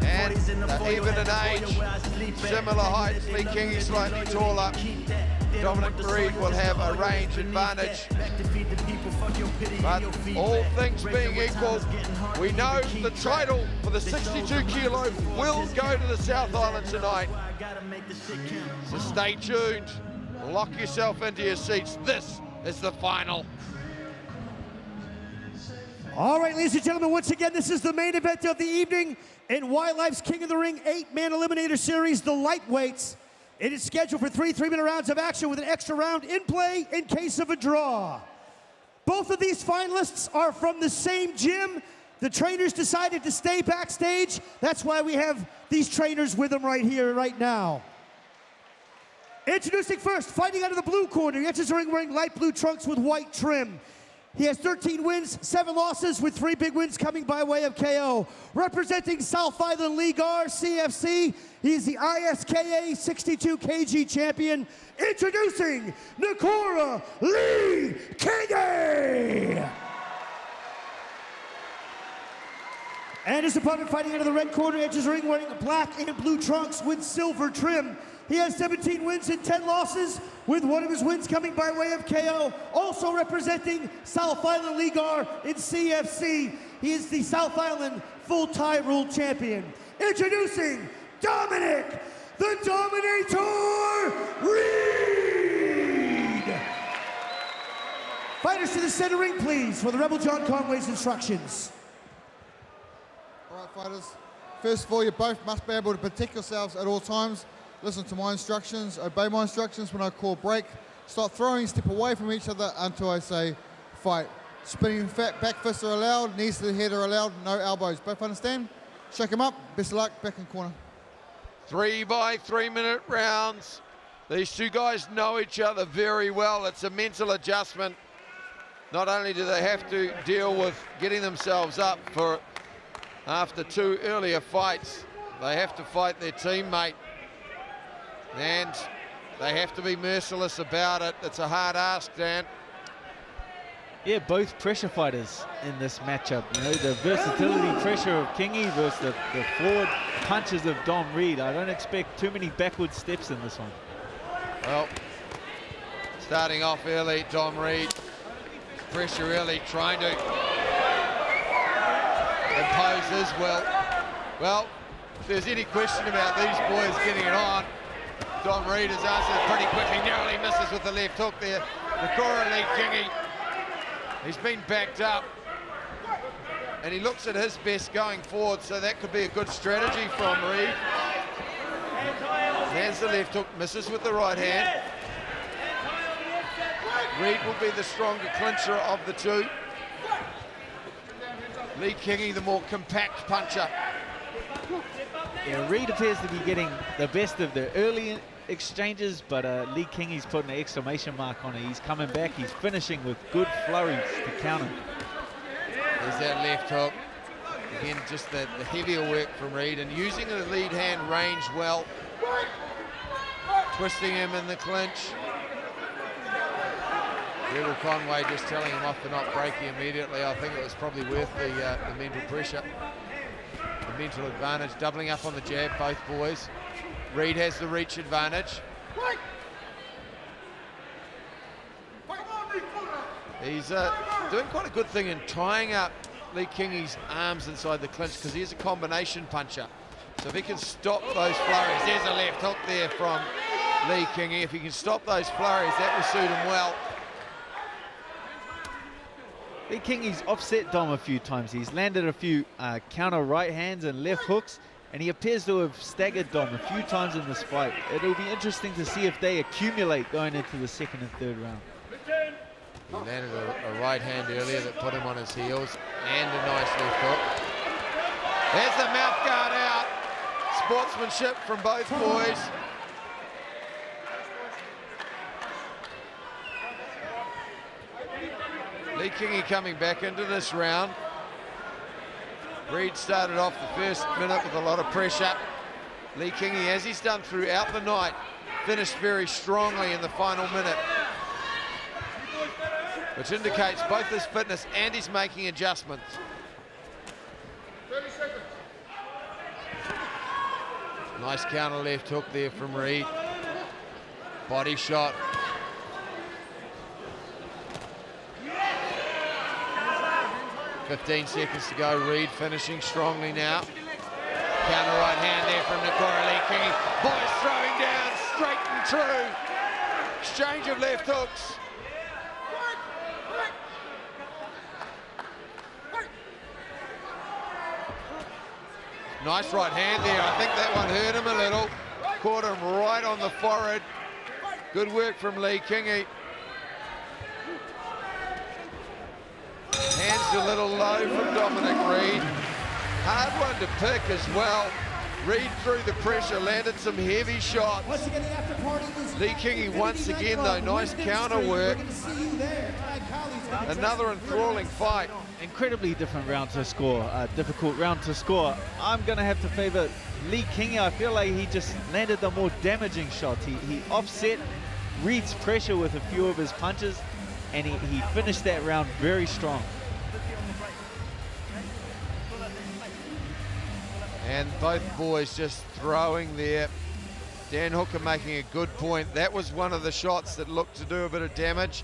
And even in age, similar heights, Lee-Kingi slightly taller. Dominic Reed will have a range advantage. But all things being equal, we know the title for the 62 kilo will go to the South Island tonight. So stay tuned, lock yourself into your seats. This is the final. All right, ladies and gentlemen, once again, this is the main event of the evening in Wildlife's King of the Ring 8-man eliminator series, the lightweights. It is scheduled for 3 3-minute rounds of action with an extra round in play in case of a draw. Both of these finalists are from the same gym. The trainers decided to stay backstage. That's why we have these trainers with them right here, right now. Introducing first, fighting out of the blue corner, he enters the ring wearing light blue trunks with white trim. He has 13 wins, 7 losses, with 3 big wins coming by way of KO. Representing South Island League R, CFC, he's the ISKA 62 kg champion. Introducing Nikora Lee-Kingi! And his opponent fighting out of the red corner, enters the ring wearing black and blue trunks with silver trim. He has 17 wins and 10 losses, with 1 of his wins coming by way of KO. Also representing South Island League R in CFC, he is the South Island Full Tie Rule Champion. Introducing Dominic, the Dominator Reed! Fighters to the center ring, please, for the Rebel John Conway's instructions. All right, fighters. First of all, you both must be able to protect yourselves at all times. Listen to my instructions, obey my instructions when I call break. Stop throwing, step away from each other until I say fight. Spinning back fists are allowed, knees to the head are allowed, no elbows. Both understand? Shake them up, best of luck, back in corner. 3 by 3-minute rounds. These two guys know each other very well. It's a mental adjustment. Not only do they have to deal with getting themselves up for after 2 earlier fights, they have to fight their teammate. And they have to be merciless about it. It's a hard ask, Dan. Yeah, both pressure fighters in this matchup. You know, the versatility pressure of Kingi versus the forward punches of Dom Reed. I don't expect too many backward steps in this one. Well, starting off early, Dom Reed. Pressure early, trying to impose his will. Well, if there's any question about these boys getting it on, Dom Reed has answered pretty quickly, narrowly misses with the left hook there. Nikora Lee-Kingi, he's been backed up, and he looks at his best going forward, so that could be a good strategy from Reed. Lands the left hook, misses with the right hand. Reed will be the stronger clincher of the two. Lee-Kingi, the more compact puncher. Yeah, Reed appears to be getting the best of the early exchanges, but Lee-Kingi's putting an exclamation mark on it. He's coming back, he's finishing with good flurries to counter. There's that left hook. Again, just the heavier work from Reed, and using the lead hand range well. Twisting him in the clinch. Rebel Conway just telling him off for not breaking immediately. I think it was probably worth the mental pressure. The mental advantage, doubling up on the jab, both boys. Reed has the reach advantage. He's doing quite a good thing in tying up Lee-Kingi's arms inside the clinch, because he is a combination puncher. So if he can stop those flurries, there's a left hook there from Lee-Kingi. If he can stop those flurries, that will suit him well. Lee-Kingi's offset Dom a few times. He's landed a few counter right hands and left hooks, and he appears to have staggered Dom a few times in this fight. It'll be interesting to see if they accumulate going into the second and third round. He landed a right hand earlier that put him on his heels, and a nice left hook. There's the mouth guard out. Sportsmanship from both boys. Lee-Kingi coming back into this round. Reed started off the first minute with a lot of pressure. Lee-Kingi, as he's done throughout the night, finished very strongly in the final minute. which indicates both his fitness and he's making adjustments. 30 seconds. Nice counter left hook there from Reed. Body shot. "15 seconds to go." Reed finishing strongly now. Counter right hand there from Nikora Lee-Kingi. Boys throwing down, straight and true. Exchange of left hooks. Nice right hand there. I think that one hurt him a little. Caught him right on the forehead. Good work from Lee-Kingi. Hands a little low from Dominic Reed. Hard one to pick as well. Reed through the pressure, landed some heavy shots. Lee-Kingi once again though, nice counter work. Another enthralling fight. Incredibly different round to score, difficult round to score. I'm going to have to favour Lee-Kingi. I feel like he just landed the more damaging shots. He offset Reed's pressure with a few of his punches, and he finished that round very strong. And both boys just throwing there. Dan Hooker making a good point. That was one of the shots that looked to do a bit of damage.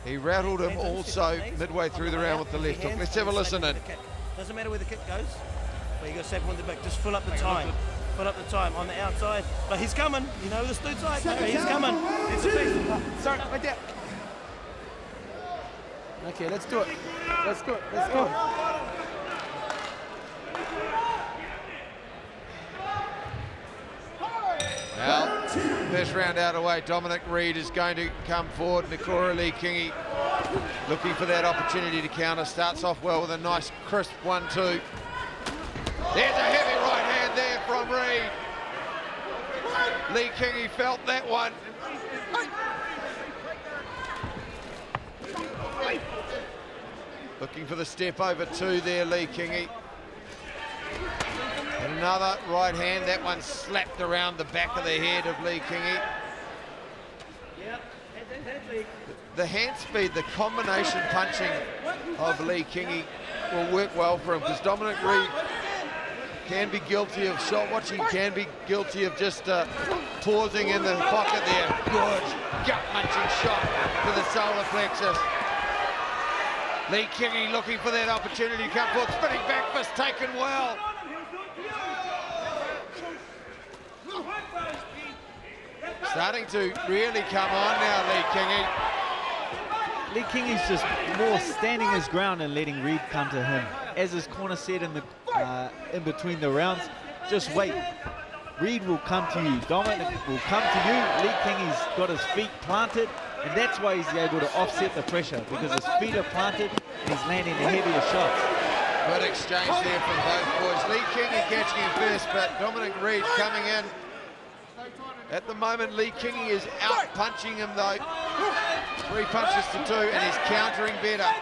He rattled him also midway through the round with the left hook. Let's have a listen in. Doesn't matter where the kick goes, but you got 7 on the back. Just fill up the time. Fill up the time on the outside. But he's coming. You know this dude's like. He's coming. It's a big. Sorry, right there. Okay, let's do it. Let's go. Let's go. Well, first round out of the way, Dominic Reed is going to come forward. Nikora Lee-Kingi looking for that opportunity to counter. Starts off well with a nice crisp 1-2. There's a heavy right hand there from Reed. Lee-Kingi felt that one. Looking for the step over 2 there, Lee-Kingi. And another right hand, that one slapped around the back of the head of Lee-Kingi. The hand speed, the combination punching of Lee-Kingi will work well for him, because Dominic Reed can be guilty of shot watching, can be guilty of just pausing in the pocket there. Good gut-munching shot to the solar plexus. Lee-Kingi looking for that opportunity to come forward, spinning back fist taken well. Starting to really come on now, Lee-Kingi. Lee-Kingi's just more standing his ground and letting Reed come to him. As his corner said in between the rounds, just wait. Reed will come to you. Dominic will come to you. Lee-Kingi's got his feet planted, and that's why he's able to offset the pressure, because his feet are planted and he's landing the heavier shots. Good exchange there from both boys. Lee-Kingi catching him first, but Dominic Reed coming in. At the moment, Lee-Kingi is out punching him though. 3 punches to 2, and he's countering better.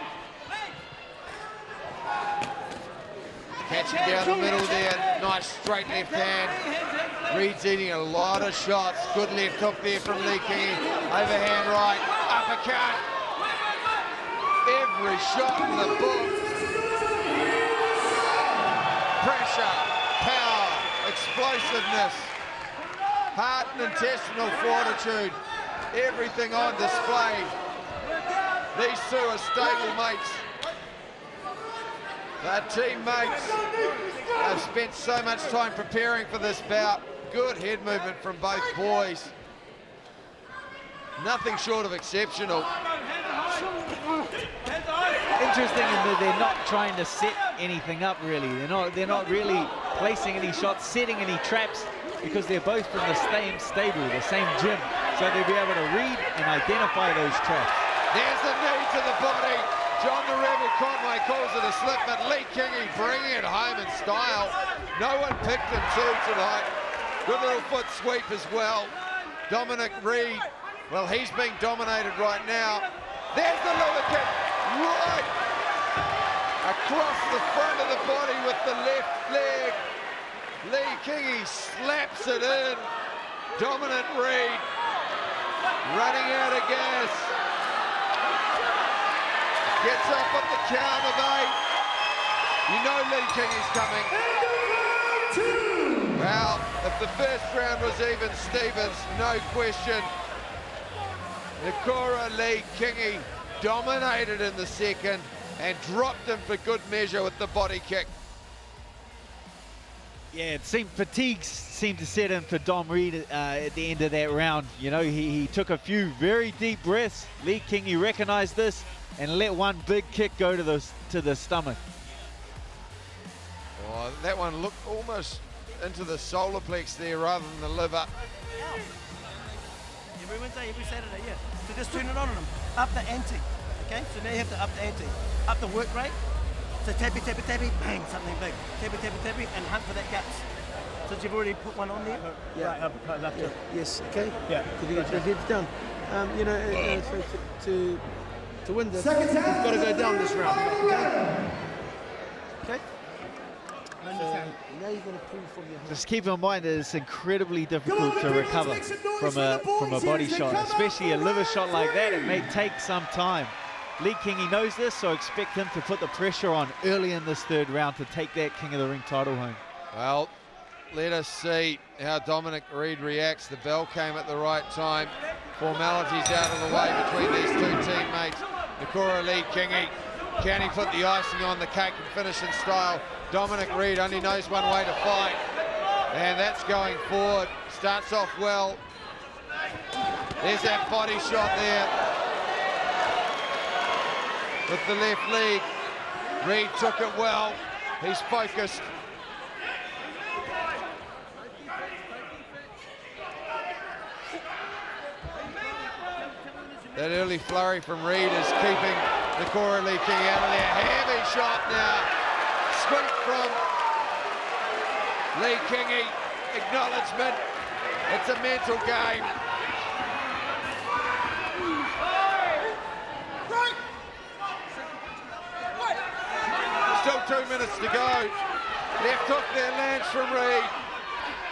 Catching down the middle there, nice straight left hand. Reed's eating a lot of shots. Good left hook there from Lee-Kingi. Overhand right, uppercut. Every shot in the book. Pressure, power, explosiveness, heart and intestinal fortitude, everything on display. These 2 are stable mates. They're teammates. They've spent so much time preparing for this bout. Good head movement from both boys. Nothing short of exceptional. Interesting in that they're not trying to set anything up really. They're not really placing any shots, setting any traps, because they're both from the same stable, the same gym. So they'll be able to read and identify those traps. There's the knee to the body. John the Rebel Conway calls it a slip, but Lee-Kingi bringing it home in style. No one picked him too tonight. Good little foot sweep as well. Dominic Reed, well, he's being dominated right now. There's the liver kick, right across the front of the body with the left leg. Lee-Kingi slaps it in. Dominic Reed running out of gas. Gets up at the counter, mate. You know Lee-Kingi's coming. Well, if the first round was even Stevens, no question. Nikora Lee-Kingi dominated in the second and dropped him for good measure with the body kick. Yeah, fatigue seemed to set in for Dom Reed at the end of that round. You know, he took a few very deep breaths. Lee-Kingi recognized this and let one big kick go to the stomach. Oh, that one looked almost into the solar plex there rather than the liver. Every Wednesday, every Saturday, yeah. So just turn it on them. Up the ante, okay? So now you have to up the ante. Up the work rate. So tappy, tappy, tappy, bang, something big. Tappy, tappy, tappy, and hunt for that guts. Since you've already put one on there. Yeah. Right, uppercut, left hook. Yes, okay. Yeah. Did you get your heads down? You know, to win this, you've got to go down this round. Okay? Okay? So now you're going to pull from your hand. Just keep in mind that it's incredibly difficult to recover from a body shot, especially a liver shot like that. It may take some time. Lee-Kingi knows this, so expect him to put the pressure on early in this third round to take that King of the Ring title home. Well, let us see how Dominic Reed reacts. The bell came at the right time. Formalities out of the way between these two teammates. Nikora Lee-Kingi, can he put the icing on the cake and finish in style? Dominic Reed only knows one way to fight, and that's going forward. Starts off well. There's that body shot there with the left leg. Reed took it well. He's focused. That early flurry from Reed is keeping Nikora Lee-Kingi out of there. Heavy shot now. Sweep from Lee-Kingi. Acknowledgement. It's a mental game. Still 2 minutes to go. Left hook there lands from Reed.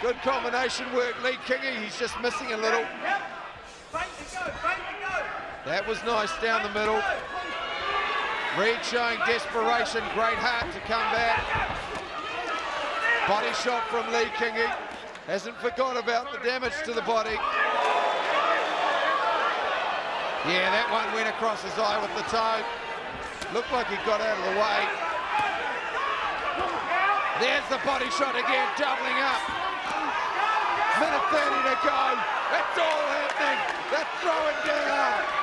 Good combination work. Lee-Kingi, he's just missing a little. That was nice down the middle. Reed showing desperation, great heart to come back. Body shot from Lee-Kingi. Hasn't forgot about the damage to the body. Yeah, that one went across his eye with the toe. Looked like he got out of the way. There's the body shot again, doubling up. Minute 30 to go. It's all happening. They're throwing down.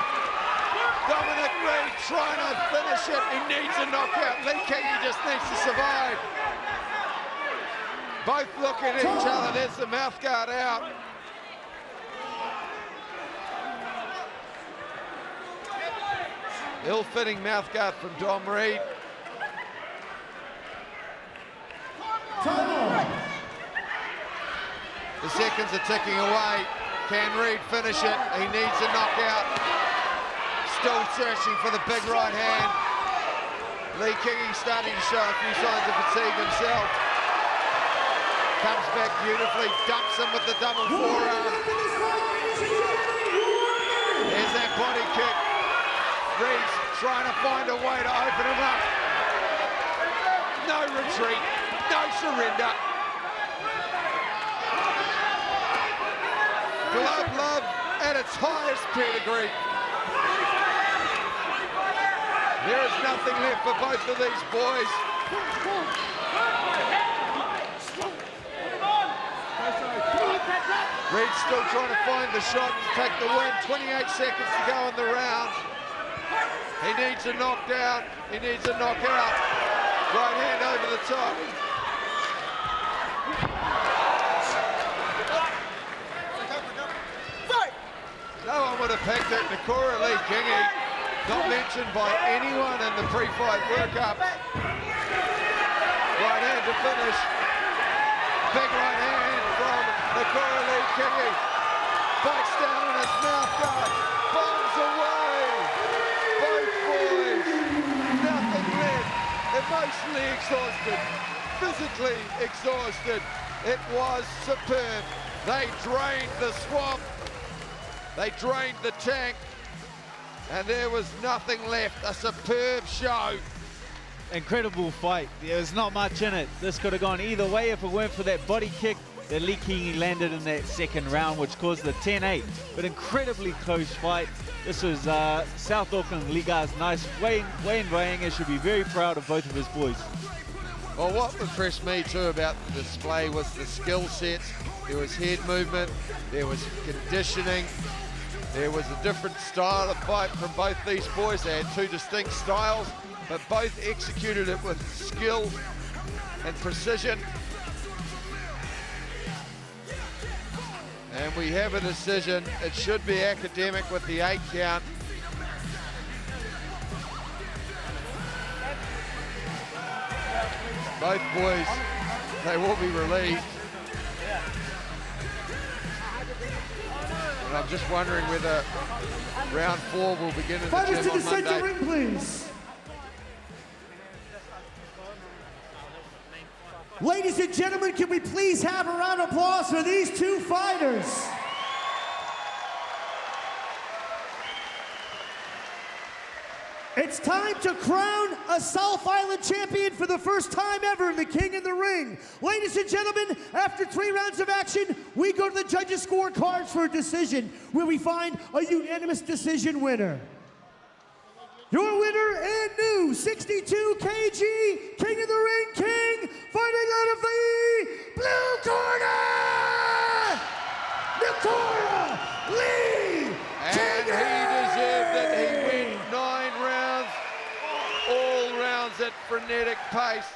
Dominic Reed trying to finish it. He needs a knockout. Lee-Kingi just needs to survive. Both look at each other. There's the mouth guard out. Ill-fitting mouth guard from Dom Reed. The seconds are ticking away. Can Reed finish it? He needs a knockout. Still searching for the big right hand. Lee-Kingi starting to show a few signs of fatigue himself. Comes back beautifully, dumps him with the double forearm. There's that body kick. Reed's trying to find a way to open him up. No retreat, no surrender. Glove love at its highest pedigree. There is nothing left for both of these boys. Reed's still trying to find the shot to take the win. 28 seconds to go in the round. He needs a knockdown. He needs a knockout. Right hand over the top. No one would have picked it. Nikora Lee-Kingi, not mentioned by anyone in the pre-fight workup. Right hand to finish. Big right hand from Nikora Lee-Kingi. Bites down on his mouth guard. Bombs away. Both boys. Nothing left. Emotionally exhausted. Physically exhausted. It was superb. They drained the swamp. They drained the tank. And there was nothing left. A superb show. Incredible fight. There's not much in it. This could have gone either way if it weren't for that body kick that Lee-Kingi landed in that second round, which caused the 10-8. But incredibly close fight. This was South Auckland Liga's nice. Wayne Wainga should be very proud of both of his boys. Well, what impressed me too about the display was the skill sets. There was head movement, there was conditioning, there was a different style of fight from both these boys. They had two distinct styles, but both executed it with skill and precision. And we have a decision. It should be academic with the 8 count. Both boys, they will be relieved. And I'm just wondering whether round 4 will begin in the Fighters gym to the on center Monday. ring, please. Ladies and gentlemen, can we please have a round of applause for these two fighters? It's time to crown a South Island champion for the first time ever in the King in the Ring. Ladies and gentlemen, after 3 rounds of action, we go to the judges' scorecards for a decision where we find a unanimous decision winner. Your winner and new 62 kg King in the Ring King, fighting out of the blue corner, Nikora Lee-Kingi! And he deserved it. He went 9 rounds, all rounds at frenetic pace.